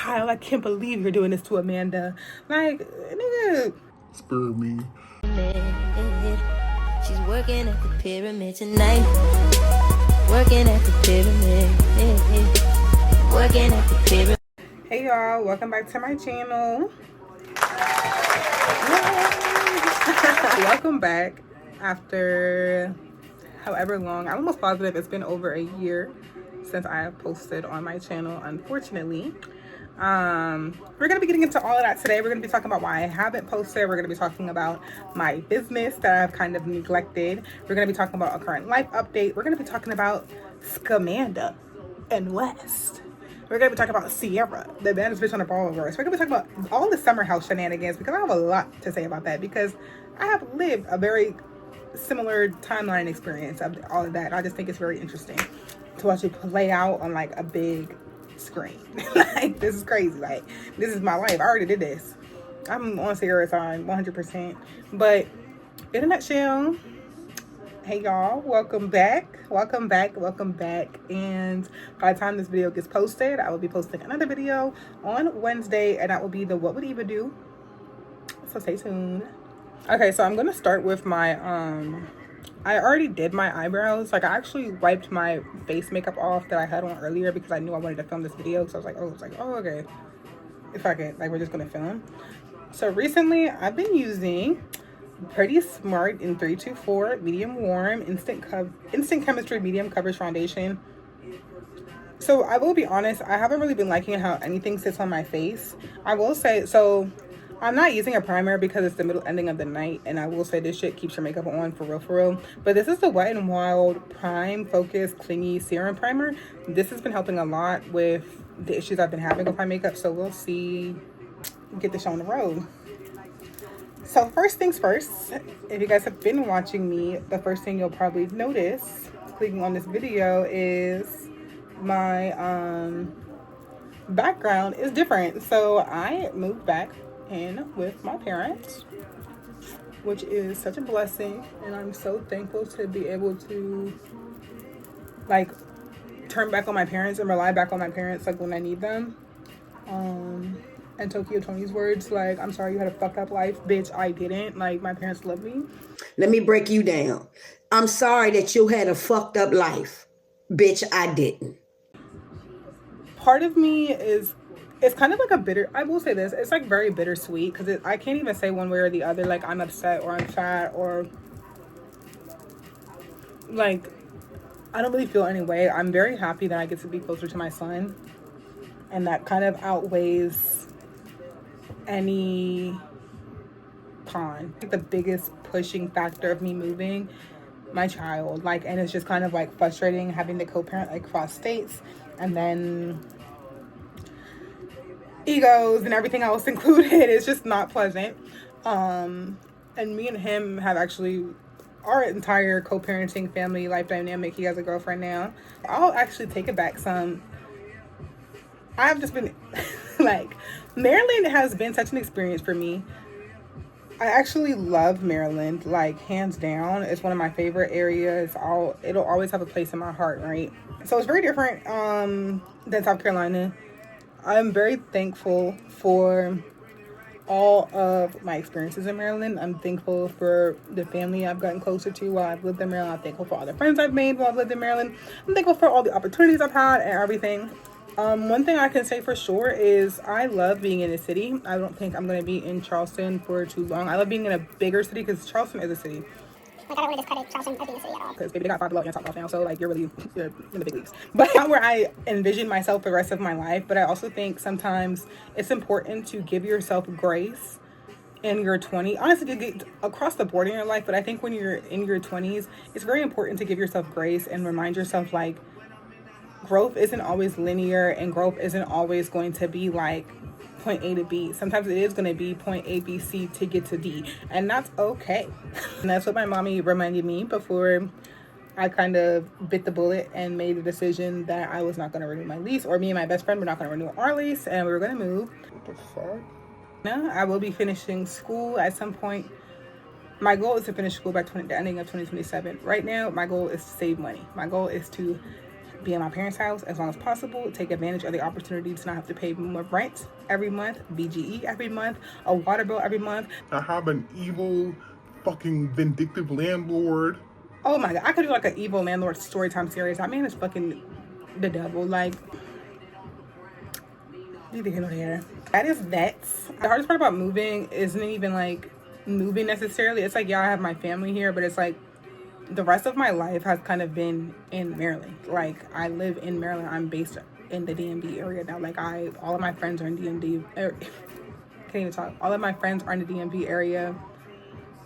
Kyle, I can't believe you're doing this to Amanda. Like, nigga. Spur me. She's working at the pyramid tonight. Working at the pyramid. Working at the pyramid. Hey y'all, welcome back to my channel. Welcome back after however long. I'm almost positive it's been over a year since I have posted on my channel, unfortunately. We're gonna be getting into all of that today. We're gonna be talking about why I haven't posted. We're gonna be talking about my business that I've kind of neglected. We're gonna be talking about a current life update. We're gonna be talking about SCAMANDA and West. We're gonna be talking about Ciara, the baddest bitch on the ballverse. We're gonna be talking about all the summer house shenanigans because I have a lot to say about that, because I have lived a very similar timeline experience of all of that. I just think it's very interesting to watch it play out on like a big screen. Like, this is crazy. Like, this is my life. I already did this. I'm on Ciara's side 100%. But in a nutshell, hey y'all, welcome back. And by the time this video gets posted, I will be posting another video on Wednesday, and that will be the what would Eva do, so stay tuned. Okay, so I'm gonna start with my I already did my eyebrows. Like, I actually wiped my face makeup off that I had on earlier because I knew I wanted to film this video. So I was like, oh, okay, if I could, like, we're just gonna film. So recently I've been using Pretty Smart in 324 medium warm instant chemistry medium coverage foundation. So I will be honest, I haven't really been liking how anything sits on my face. I will say, so I'm not using a primer because it's the middle ending of the night, and I will say this shit keeps your makeup on for real. But this is the Wet n Wild Prime Focus Clingy Serum Primer. This has been helping a lot with the issues I've been having with my makeup, so we'll see, get this on the road. So first things first, if you guys have been watching me, the first thing you'll probably notice clicking on this video is my background is different. So I moved back in with my parents, which is such a blessing, and I'm so thankful to be able to like turn back on my parents and rely back on my parents like when I need them. And Tokyo Tony's words, like, I'm sorry you had a fucked up life, bitch, I didn't. Like, my parents love me. Let me break you down. I'm sorry that you had a fucked up life, bitch, I didn't. Part of me is, it's kind of like a bitter, I will say this, it's like very bittersweet, because I can't even say one way or the other, like I'm upset or I'm sad or like I don't really feel any way. I'm very happy that I get to be closer to my son, and that kind of outweighs any con. The biggest pushing factor of me moving, my child, like, and it's just kind of like frustrating having to co-parent like across states, and then egos and everything else included. It's just not pleasant. And me and him have actually our entire co-parenting family life dynamic. He has a girlfriend now. I'll actually take it back some. I've just been like, Maryland has been such an experience for me. I actually love Maryland, like, hands down. It's one of my favorite areas. It'll always have a place in my heart, right? So it's very different than South Carolina. I'm very thankful for all of my experiences in Maryland. I'm thankful for the family I've gotten closer to while I've lived in Maryland. I'm thankful for all the friends I've made while I've lived in Maryland. I'm thankful for all the opportunities I've had and everything. One thing I can say for sure is I love being in a city. I don't think I'm going to be in Charleston for too long. I love being in a bigger city because Charleston is a city. Like, I don't want to discredit Charleston as being a city at all. Because, baby, they got 5 below and top off now, so, like, you're in the big leagues. But not where I envision myself the rest of my life. But I also think sometimes it's important to give yourself grace in your 20s. Honestly, to get across the board in your life. But I think when you're in your 20s, it's very important to give yourself grace and remind yourself, like, growth isn't always linear, and growth isn't always going to be like point A to B. Sometimes it is going to be point A, B, C to get to D, and that's okay. And that's what my mommy reminded me before I kind of bit the bullet and made the decision that I was not going to renew my lease, or me and my best friend were not going to renew our lease, and we were going to move. What the fuck? Now, I will be finishing school at some point. My goal is to finish school by the ending of 2027. Right now, my goal is to save money. My goal is to be in my parents' house as long as possible, take advantage of the opportunity to not have to pay more rent every month, BGE every month, a water bill every month. I have an evil, fucking vindictive landlord. Oh my God, I could do like an evil landlord story time series. That man is fucking the devil. Like, neither here nor there. That is that. The hardest part about moving isn't even like moving necessarily. It's like, yeah, I have my family here, but it's like the rest of my life has kind of been in Maryland. Like, I live in Maryland. I'm based in the DMV area now. Like, all of my friends are in DMV. Can't even talk. All of my friends are in the DMV area.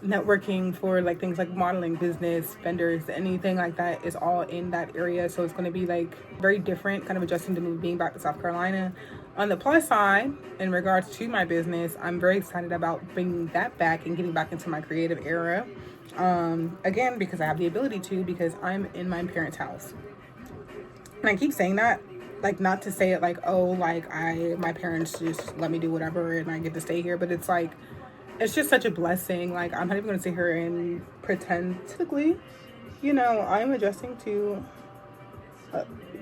Networking for like things like modeling, business, vendors, anything like that is all in that area. So it's going to be like very different, kind of adjusting to being back to South Carolina. On the plus side, in regards to my business, I'm very excited about bringing that back and getting back into my creative era. Again, because I have the ability to, because I'm in my parents' house. And I keep saying that, like, not to say it like, oh, like my parents just let me do whatever and I get to stay here, but it's like, it's just such a blessing. Like, I'm not even going to sit here and pretend. Typically, you know, I'm adjusting to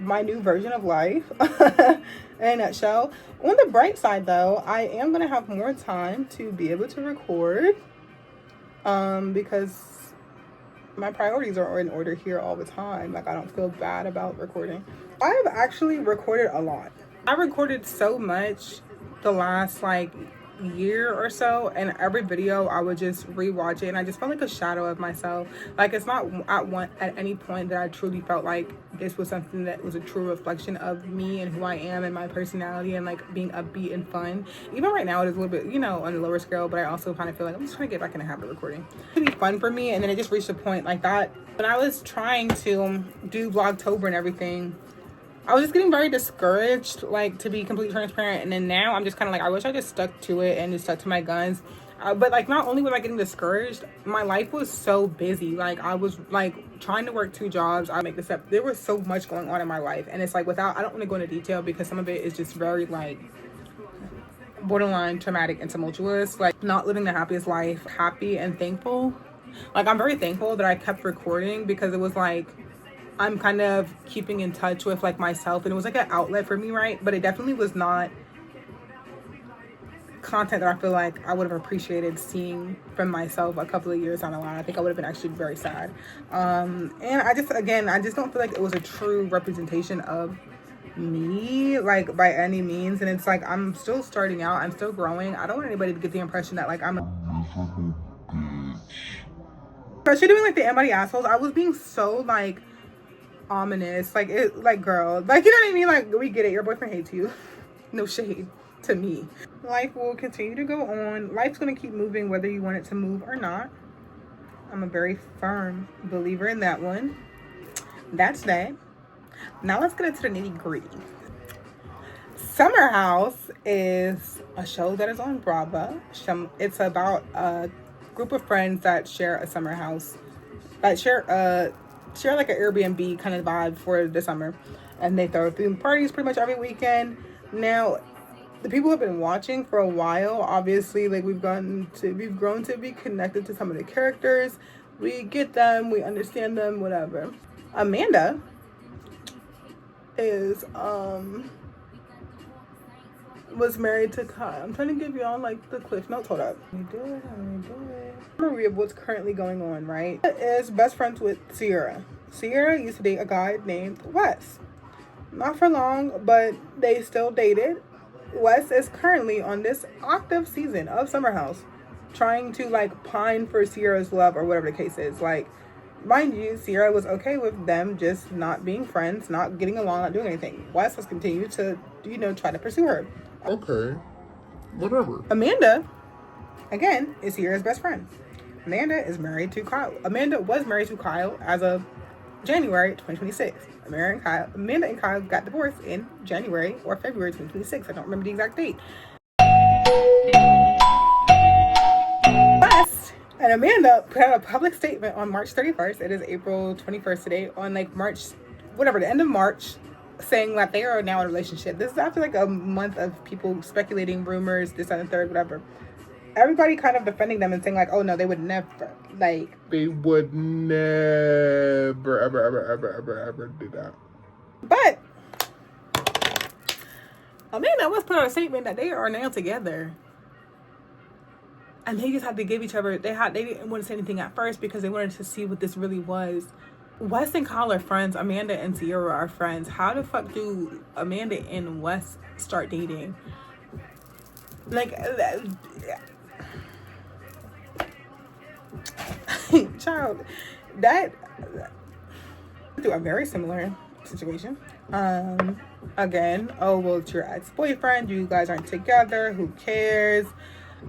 my new version of life in a nutshell. On the bright side, though, I am going to have more time to be able to record because my priorities are in order here all the time. Like, I don't feel bad about recording. I've actually recorded a lot. I recorded so much the last, like, year or so, and every video I would just rewatch it and I just felt like a shadow of myself. Like, it's not at any point that I truly felt like this was something that was a true reflection of me and who I am and my personality and like being upbeat and fun. Even right now it is a little bit, you know, on a lower scale, but I also kind of feel like I'm just trying to get back in the habit of recording. It's pretty fun for me. And then it just reached a point like that when I was trying to do Vlogtober and everything, I was just getting very discouraged, like, to be completely transparent. And then now I'm just kind of like, I wish I just stuck to it and just stuck to my guns. But like, not only was I getting discouraged, my life was so busy. Like, I was like trying to work 2 jobs. I make this up. There was so much going on in my life. And it's like, I don't want to go into detail because some of it is just very like borderline traumatic and tumultuous. Like, not living the happiest life, happy and thankful. Like, I'm very thankful that I kept recording because it was like, I'm kind of keeping in touch with like myself, and it was like an outlet for me, right? But it definitely was not content that I feel like I would have appreciated seeing from myself a couple of years down the line. I think I would have been actually very sad. And I just don't feel like it was a true representation of me, like, by any means. And it's like, I'm still starting out, I'm still growing. I don't want anybody to get the impression that like I'm especially doing like the Am I the Assholes. I was being so like ominous, like, it, like, girl, like, you know what I mean? Like, we get it, your boyfriend hates you. No shade to me. Life will continue to go on. Life's gonna keep moving whether you want it to move or not. I'm a very firm believer in that one. That's that. Now let's get into the nitty-gritty. Summer House is a show that is on Bravo. It's about a group of friends that share a summer house, that share like an Airbnb kind of vibe for the summer, and they throw theme parties pretty much every weekend. Now, the people who have been watching for a while, obviously, like, we've grown to be connected to some of the characters. We get them, we understand them, whatever. Amanda is was married to Kyle. I'm trying to give y'all like the cliff notes. Hold up. Let me do it. Summary of what's currently going on, right? Is best friends with Ciara. Ciara used to date a guy named Wes. Not for long, but they still dated. Wes is currently on this octave season of Summer House, trying to like pine for Ciara's love or whatever the case is. Like, mind you, Ciara was okay with them just not being friends, not getting along, not doing anything. Wes has continued to, you know, try to pursue her. Okay, whatever. Amanda, again, is Ciara's best friend. Amanda is married to Kyle. Amanda was married to Kyle as of January 2026. Amanda and Kyle got divorced in January or February 2026. I don't remember the exact date. And Amanda put out a public statement on March 31st. It is April 21st today. On like the end of March, saying that they are now in a relationship. This is after like a month of people speculating, rumors, this and the third, whatever. Everybody kind of defending them and saying like, oh no, they would never, like. They would never, ever do that. But Amanda West put out a statement that they are now together. And they just had to give each other, they didn't want to say anything at first because they wanted to see what this really was. Wes and Kyle are friends. Amanda and Ciara are friends. How the fuck do Amanda and Wes start dating? Like, child, that through a very similar situation. Again, oh, well, it's your ex-boyfriend. You guys aren't together. Who cares?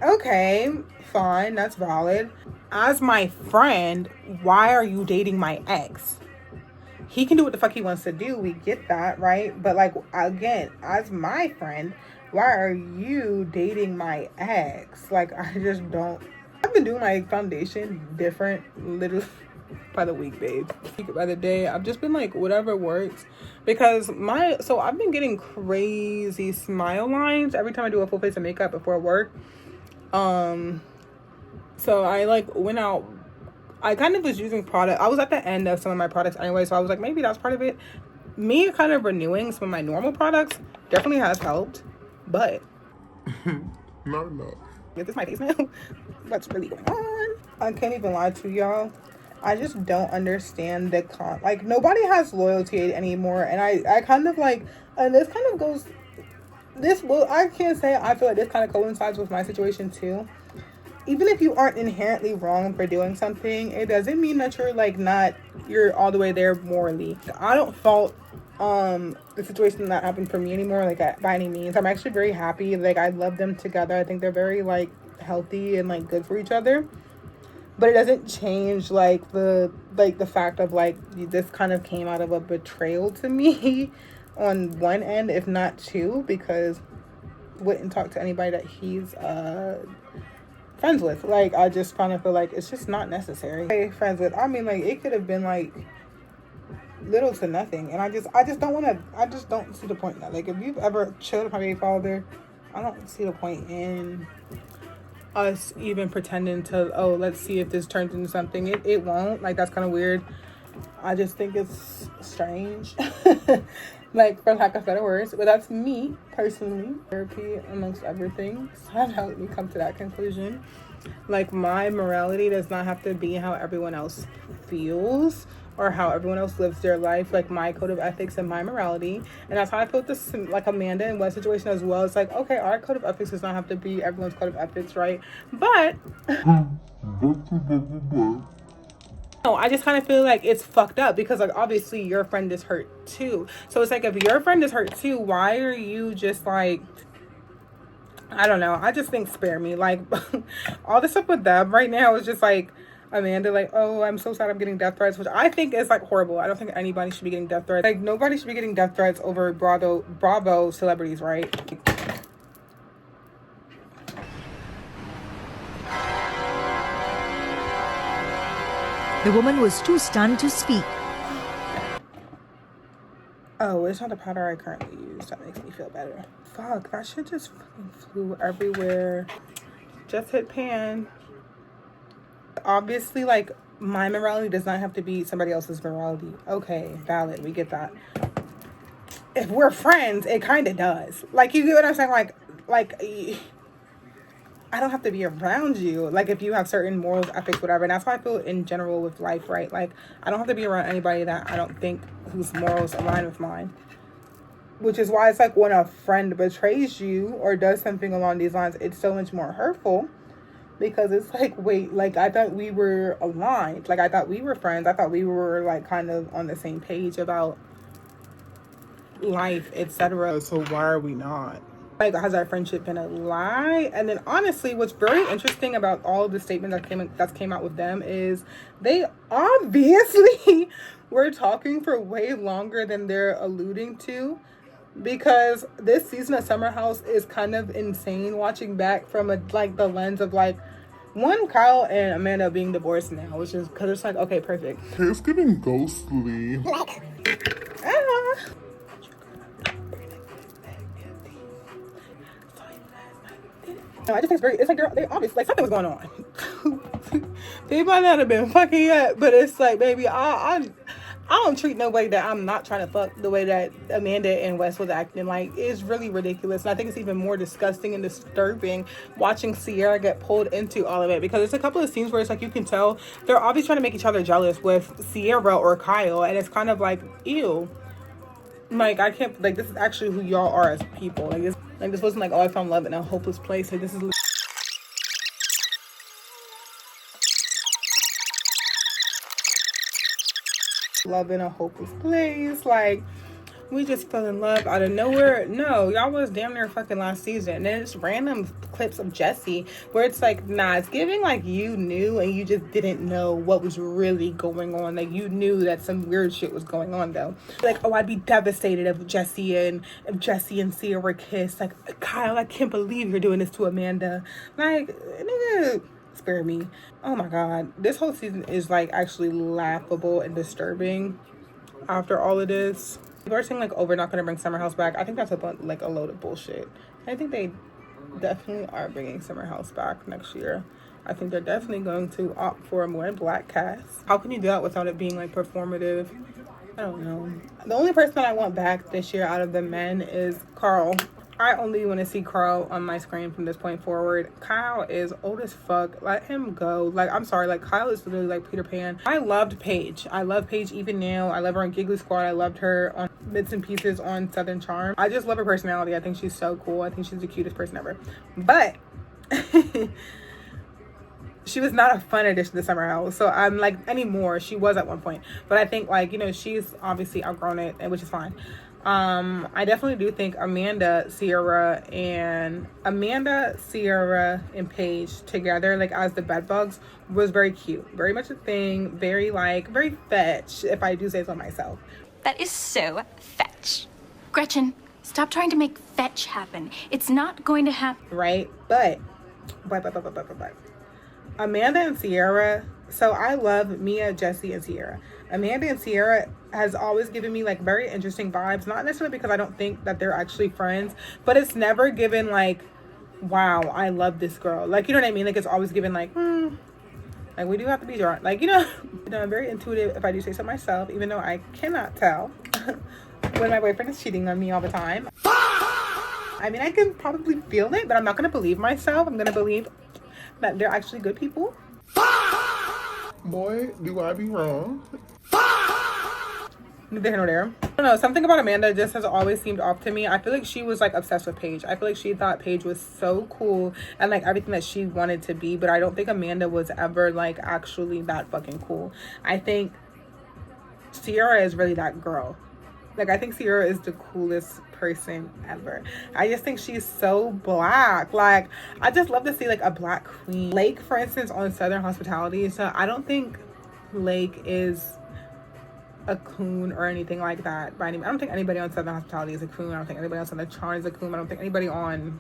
Okay, fine, that's valid. As my friend, why are you dating my ex? He can do what the fuck he wants to do. We get that, right? But like, again, as my friend, why are you dating my ex? Like, I just don't. I've been doing my foundation different, literally by the week, babe. By the day, I've just been like, whatever works. Because I've been getting crazy smile lines every time I do a full face of makeup before work. So I like went out, I kind of was using product. I was at the end of some of my products anyway, so I was like, maybe that's part of it. Me kind of renewing some of my normal products definitely has helped, but Not enough. is this my face now? What's really going on? I can't even lie to y'all. I just don't understand the like, nobody has loyalty anymore, and I kind of like, and this kind of goes, I can't say, I feel like this kind of coincides with my situation too. Even if you aren't inherently wrong for doing something, it doesn't mean that you're all the way there morally. I don't fault the situation that happened for me anymore, like, by any means. I'm actually very happy. Like, I love them together. I think they're very like healthy and like good for each other. But it doesn't change like the fact of like, this kind of came out of a betrayal to me on one end, if not two, because I wouldn't talk to anybody that he's friends with. Like, I just kind of feel like it's just not necessary. Hey, friends with, I mean, like, it could have been like little to nothing, and I just don't see the point in that. Like, if you've ever chilled with my baby father, I don't see the point in us even pretending to, oh, let's see if this turns into something. It won't. Like, that's kind of weird. I just think it's strange. Like, for lack of better words, but that's me personally. Therapy, amongst other things, have helped me come to that conclusion. Like, my morality does not have to be how everyone else feels or how everyone else lives their life. Like, my code of ethics and my morality, and that's how I felt this, like, Amanda and Wes situation as well. It's like, okay, our code of ethics does not have to be everyone's code of ethics, right? But no, I just kind of feel like it's fucked up because, like, obviously your friend is hurt too. So it's like, if your friend is hurt too, why are you just like, I don't know. I just think spare me. Like, all this stuff with them right now is just like, Amanda, like, oh, I'm so sad I'm getting death threats, which I think is like horrible. I don't think anybody should be getting death threats. Like, nobody should be getting death threats over Bravo celebrities, right? The woman was too stunned to speak. Oh, it's not the powder I currently use that makes me feel better. Fuck, that shit just fucking flew everywhere. Just hit pan. Obviously, like, my morality does not have to be somebody else's morality. Okay, valid, we get that. If we're friends, it kind of does. Like, you get what I'm saying? Like, I don't have to be around you. Like, if you have certain morals, ethics, whatever. And that's how I feel in general with life, right? Like, I don't have to be around anybody that I don't think whose morals align with mine. Which is why it's like, when a friend betrays you or does something along these lines, it's so much more hurtful. Because it's like, wait, like, I thought we were aligned. Like, I thought we were friends. I thought we were, like, kind of on the same page about life, etc. So why are we not? Like, has our friendship been a lie? And then, honestly, what's very interesting about all of the statements that came out with them is they obviously were talking for way longer than they're alluding to. Because this season of Summer House is kind of insane watching back from the lens of like, one, Kyle and Amanda being divorced now, which is because it's like, okay, perfect. It's getting ghostly. No, I just think it's like they obviously, like, something was going on. They might not have been fucking yet, but it's like, baby, I don't treat nobody that I'm not trying to fuck the way that Amanda and Wes was acting. Like, it's really ridiculous. And I think it's even more disgusting and disturbing watching Ciara get pulled into all of it, because there's a couple of scenes where it's like you can tell they're obviously trying to make each other jealous with Ciara or Kyle, and it's kind of like, ew. Like, I can't, like, this is actually who y'all are as people. Like, this wasn't like, oh, I found love in a hopeless place. Like, this is love in a hopeless place. Like, we just fell in love out of nowhere. No, y'all was damn near fucking last season. And then it's random clips of Jesse where it's like, nah, it's giving like you knew and you just didn't know what was really going on. Like, you knew that some weird shit was going on though. Like, oh, I'd be devastated if Jesse and Ciara kissed. Like, Kyle, I can't believe you're doing this to Amanda. Like, nigga, spare me. Oh my god, this whole season is like actually laughable and disturbing after all of this. People are saying like, oh, we're not going to bring Summer House back. I think that's a load of bullshit. I think they definitely are bringing Summer House back next year. I think they're definitely going to opt for a more black cast. How can you do that without it being like performative? I don't know. The only person that I want back this year out of the men is Carl. I only want to see Carl on my screen from this point forward. Kyle is old as fuck. Let him go. Like, I'm sorry. Like, Kyle is literally like Peter Pan. I loved Paige. I love Paige even now. I love her on Giggly Squad. I loved her on bits and pieces on Southern Charm. I just love her personality. I think she's so cool. I think she's the cutest person ever. But she was not a fun addition to Summer House. So I'm like, anymore. She was at one point. But I think, like, you know, she's obviously outgrown it, which is fine. I definitely do think Amanda, Ciara, and Paige together, like as the bedbugs, was very cute. Very much a thing. Very fetch, if I do say so myself. That is so fetch. Gretchen, stop trying to make fetch happen. It's not going to happen. Right? But. Amanda and Ciara. So I love Mia, Jesse, and Ciara. Amanda and Ciara has always given me like very interesting vibes. Not necessarily because I don't think that they're actually friends, but it's never given like, wow, I love this girl. Like, you know what I mean? Like, it's always given like, like we do have to be drunk. Like, you know, I'm very intuitive if I do say so myself, even though I cannot tell when my boyfriend is cheating on me all the time. I mean, I can probably feel it, but I'm not going to believe myself. I'm going to believe that they're actually good people. Boy, do I be wrong? Neither here nor there. I don't know, something about Amanda just has always seemed off to me. I feel like she was like obsessed with Paige. I feel like she thought Paige was so cool and like everything that she wanted to be, but I don't think Amanda was ever like actually that fucking cool. I think Ciara is really that girl. Like, I think Ciara is the coolest person ever. I just think she's so black. Like, I just love to see like a black queen. Lake, for instance, on Southern Hospitality. So I don't think Lake is a coon or anything like that. I don't think anybody on Southern Hospitality is a coon. I don't think anybody else on the Charm is a coon. I don't think anybody on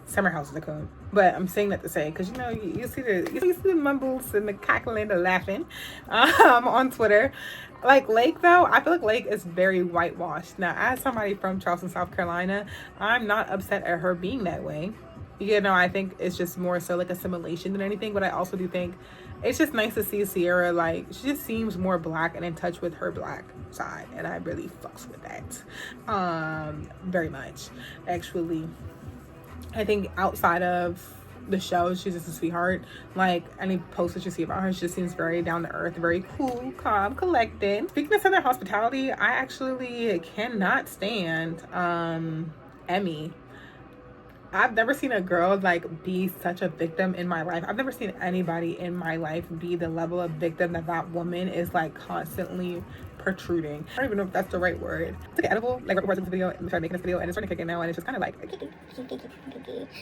Summer House is a coon. But I'm saying that to say, because you know, you see the mumbles and the cackling, the laughing on Twitter. Like Lake though, I feel like Lake is very whitewashed. Now, as somebody from Charleston, South Carolina, I'm not upset at her being that way. You know, I think it's just more so like assimilation than anything. But I also do think it's just nice to see Ciara, like, she just seems more black and in touch with her black side. And I really fucks with that. Very much, actually. I think outside of the show, she's just a sweetheart. Like, any post that you see about her, she just seems very down to earth, very cool, calm, collected. Speaking of Southern Hospitality, I actually cannot stand Emmy. I've never seen a girl like be such a victim in my life. I've never seen anybody in my life be the level of victim that woman is like constantly protruding. I don't even know if that's the right word. It's like edible, like recording this video and started making this video and it's starting to kick in now, and it's just kind of like the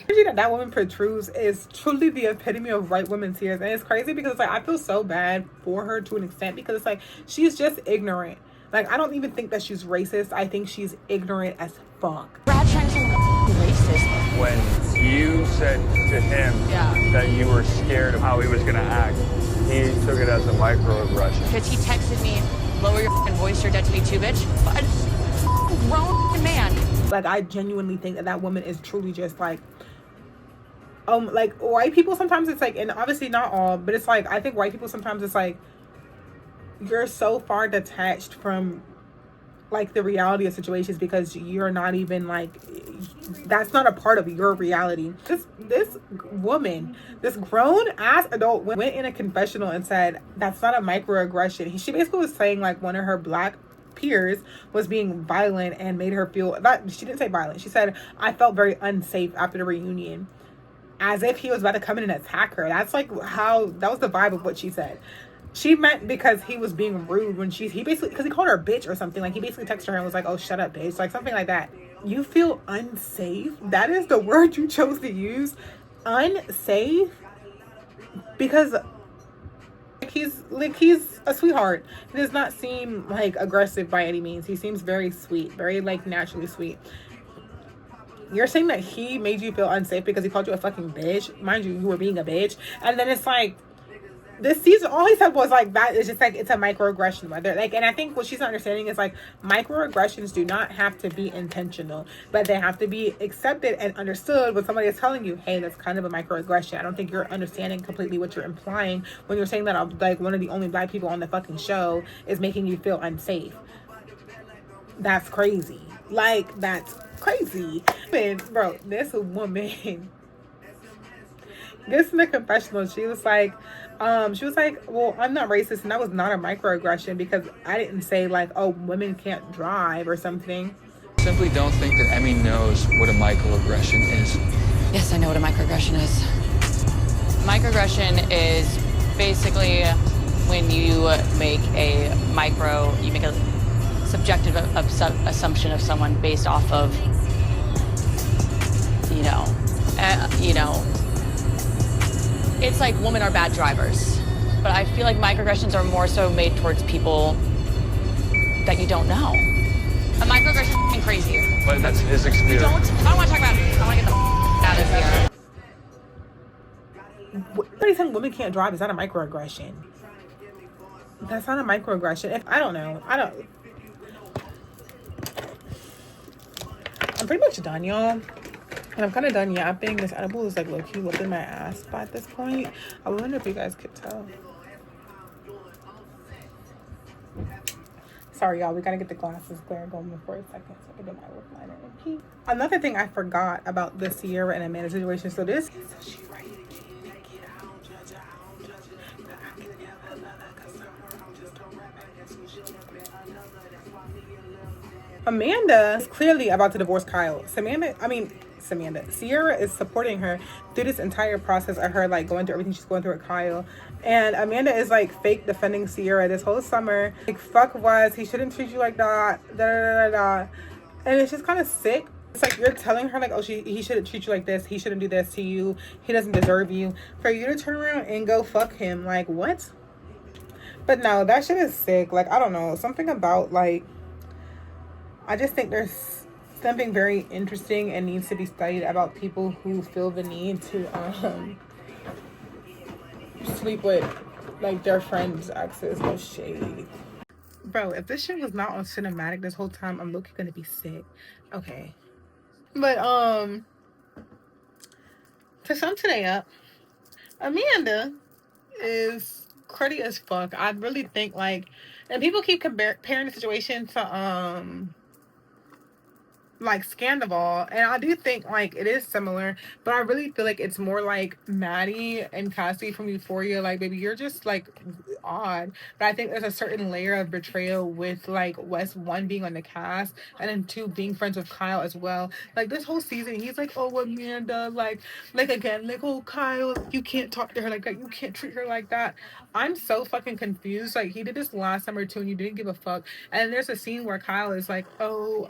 energy that woman protrudes is truly the epitome of white women's tears. And it's crazy because it's like I feel so bad for her to an extent, because it's like she's just ignorant. Like, I don't even think that she's racist. I think she's ignorant as fuck. Brad trying to racist. When you said to him that you were scared of how he was gonna act, he took it as a microaggression. Because he texted me, lower your fucking voice, you're dead to me too, bitch. But a grown man. Like, I genuinely think that woman is truly just like white people sometimes it's like, and obviously not all, but it's like, I think white people sometimes it's like you're so far detached from like the reality of situations because you're not even like, that's not a part of your reality. This woman, this grown ass adult went in a confessional and said that's not a microaggression. She basically was saying like one of her black peers was being violent and made her feel that, she didn't say violent, she said I felt very unsafe after the reunion, as if he was about to come in and attack her. That's like how, that was the vibe of what she said. She meant because he was being rude when he basically, because he called her a bitch or something. Like he basically texted her and was like, oh, shut up, bitch. Like something like that. You feel unsafe? That is the word you chose to use. Unsafe? Because he's a sweetheart. He does not seem like aggressive by any means. He seems very sweet, very like naturally sweet. You're saying that he made you feel unsafe because he called you a fucking bitch. Mind you, you were being a bitch. And then it's like, this season, all he said was like, that is just like, it's a microaggression. Whether like, and I think what she's not understanding is like, microaggressions do not have to be intentional, but they have to be accepted and understood when somebody is telling you, hey, that's kind of a microaggression. I don't think you're understanding completely what you're implying when you're saying that like one of the only black people on the fucking show is making you feel unsafe. That's crazy. Like, that's crazy. Bro, this woman, this in the confessional, she was like, well, I'm not racist, and that was not a microaggression because I didn't say like, oh, women can't drive or something. I simply don't think that Emmy knows what a microaggression is. Yes, I know what a microaggression is. Microaggression is basically when you make a subjective assumption of someone based off of, it's like women are bad drivers. But I feel like microaggressions are more so made towards people that you don't know. A microaggression is crazy. But that's his experience. I don't want to talk about it. I want to get the out of here. Everybody saying women can't drive, is that a microaggression? That's not a microaggression. I don't know. I'm pretty much done, y'all. And I'm kind of done yapping. This edible is like low-key whipping my ass by this point. I wonder if you guys could tell. Sorry, y'all. We got to get the glasses glare going for a second so I can do my lip liner and pee. Another thing I forgot about the Ciara and Amanda situation. So this... Amanda is clearly about to divorce Kyle. Ciara is supporting her through this entire process of her like going through everything she's going through with Kyle. And Amanda is like fake defending Ciara this whole summer. Like, fuck Wes, he shouldn't treat you like that. And it's just kind of sick. It's like you're telling her like, oh, he shouldn't treat you like this. He shouldn't do this to you. He doesn't deserve you. For you to turn around and go fuck him. Like, what? But no, that shit is sick. Like, I don't know. Something about like, I just think there's something very interesting and needs to be studied about people who feel the need to sleep with like their friends' exes. No shade. Bro, if this shit was not on cinematic this whole time, I'm looking gonna be sick. Okay. But to sum today up, Amanda is cruddy as fuck. I really think like, and people keep comparing the situation to like Scandal, and I do think like it is similar, but I really feel like it's more like Maddie and Cassie from Euphoria. Like, baby, you're just like odd. But I think there's a certain layer of betrayal with like Wes, one, being on the cast, and then two, being friends with Kyle as well. Like this whole season he's like, oh, Amanda, like again, like, oh, Kyle, you can't talk to her like that, you can't treat her like that. I'm so fucking confused. Like, he did this last summer too and you didn't give a fuck. And there's a scene where Kyle is like, oh,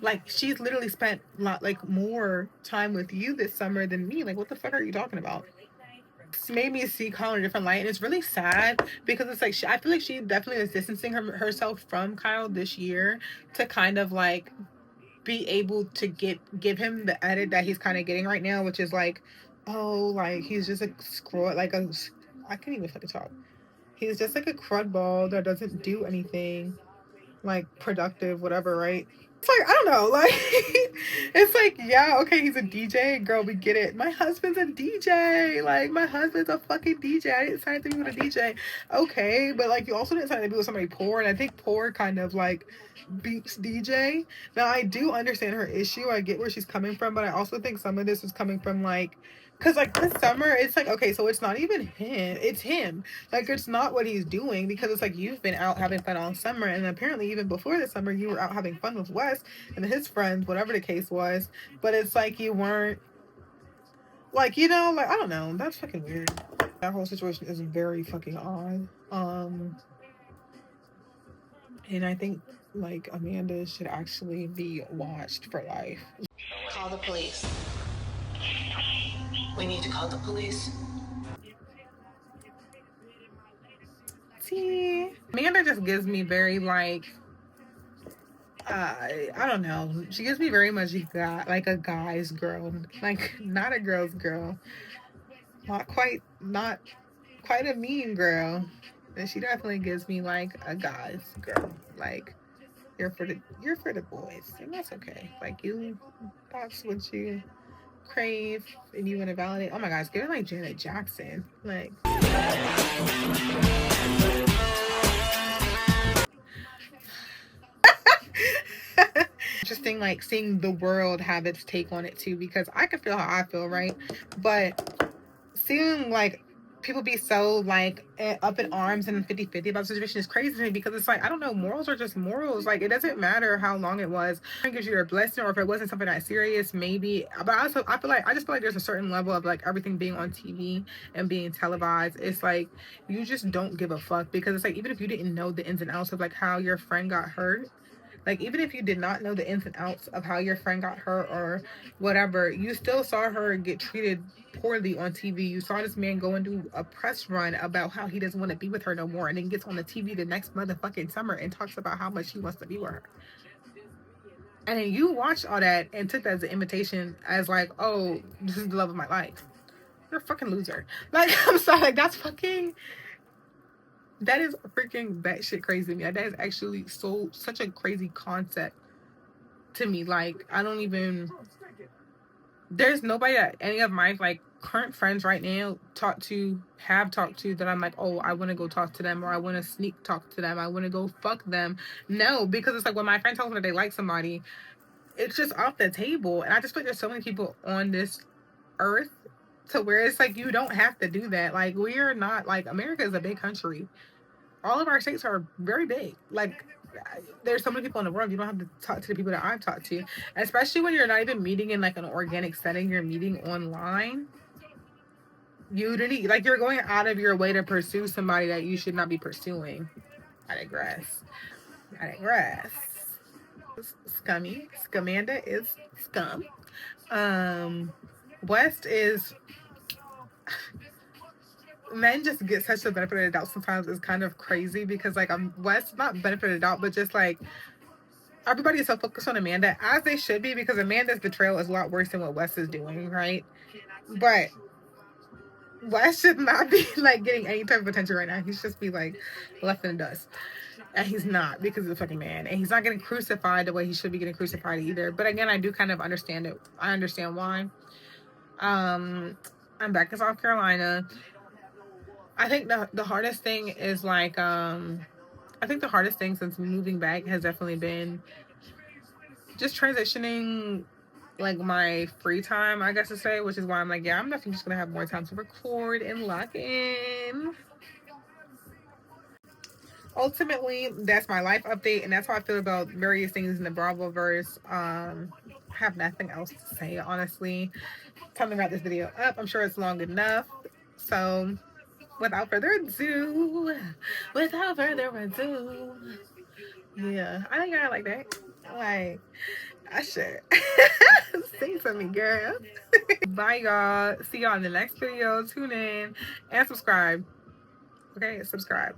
like, she's literally spent like more time with you this summer than me. Like, what the fuck are you talking about? It's made me see Kyle in a different light, and it's really sad because it's like I feel like she definitely is distancing herself from Kyle this year to kind of like be able to give him the edit that he's kind of getting right now, which is like, oh, like he's just a screw, like a, I can't even fucking talk. He's just like a crud ball that doesn't do anything like productive, whatever, right? It's like, I don't know, like, it's like, yeah, okay, he's a DJ. Girl, we get it. My husband's a DJ. Like, my husband's a fucking DJ. I didn't sign to be with a DJ. Okay, but, like, you also didn't sign to be with somebody poor, and I think poor kind of, like, beats DJ. Now, I do understand her issue. I get where she's coming from, but I also think some of this is coming from, like, because, like, this summer, it's like, okay, so it's not even him. It's him. Like, it's not what he's doing, because it's like you've been out having fun all summer, and apparently even before the summer, you were out having fun with Wes and his friends, whatever the case was. But it's like you weren't, like, you know, like, I don't know. That's fucking weird. That whole situation is very fucking odd. And I think, like, Amanda should actually be watched for life. Call the police. We need to call the police. See, Amanda just gives me very, like, I don't know. She gives me very much like a guy's girl, like not a girl's girl. Not quite a mean girl. And she definitely gives me like a guy's girl. Like, you're for the boys, and that's okay. Like, that's what you crave, and you want to validate. Oh my gosh, give it like Janet Jackson. Like, interesting, like, seeing the world have its take on it too, because I can feel how I feel, right? But seeing like people be so like up in arms and 50-50 about the situation is crazy to me, because it's like, I don't know, morals are just morals. Like, it doesn't matter how long it was. It gives you a blessing, or if it wasn't something that serious, maybe. But also, I just feel like there's a certain level of like everything being on TV and being televised. It's like you just don't give a fuck, because it's like, even if you didn't know the ins and outs of like how your friend got hurt, like, even if you did not know the ins and outs of how your friend got hurt or whatever, you still saw her get treated poorly on TV. You saw this man go and do a press run about how he doesn't want to be with her no more, and then gets on the TV the next motherfucking summer and talks about how much he wants to be with her. And then you watched all that and took that as an invitation, as like, oh, this is the love of my life. You're a fucking loser. Like, I'm sorry, like, that is freaking batshit crazy to me. That is actually such a crazy concept to me. Like, I don't even, there's nobody that any of my like current friends right now have talked to that I'm like, oh, I want to go talk to them, or I want to sneak talk to them, I want to go fuck them. No, because it's like, when my friend tells me that they like somebody, it's just off the table. And I just feel like there's so many people on this earth to where it's like, you don't have to do that. Like, we are not, like, America is a big country. All of our states are very big. Like, there's so many people in the world. You don't have to talk to the people that I've talked to, especially when you're not even meeting in like an organic setting. You're meeting online. You really, like, you're going out of your way to pursue somebody that you should not be pursuing. I digress. Scummy. Scamanda is scum. West is, men just get such a benefit of the doubt sometimes. It's kind of crazy, because like, West, not benefit of the doubt, but just like, everybody is so focused on Amanda, as they should be, because Amanda's betrayal is a lot worse than what West is doing, right? But West should not be like getting any type of attention right now. He should just be like left in the dust. And he's not, because of the fucking man. And he's not getting crucified the way he should be getting crucified either. But again, I do kind of understand it. I understand why. I'm back in South Carolina. I think the hardest thing is like, I think the hardest thing since moving back has definitely been just transitioning like my free time, I guess to say, which is why I'm like, yeah, I'm definitely just gonna have more time to record and lock in. Ultimately, that's my life update, and that's how I feel about various things in the Bravoverse. I have nothing else to say, honestly. Time to wrap this video up. I'm sure it's long enough. So, without further ado, yeah, I think I like that. Like, I should. Say something, girl. Bye, y'all. See y'all in the next video. Tune in and subscribe. Okay, subscribe.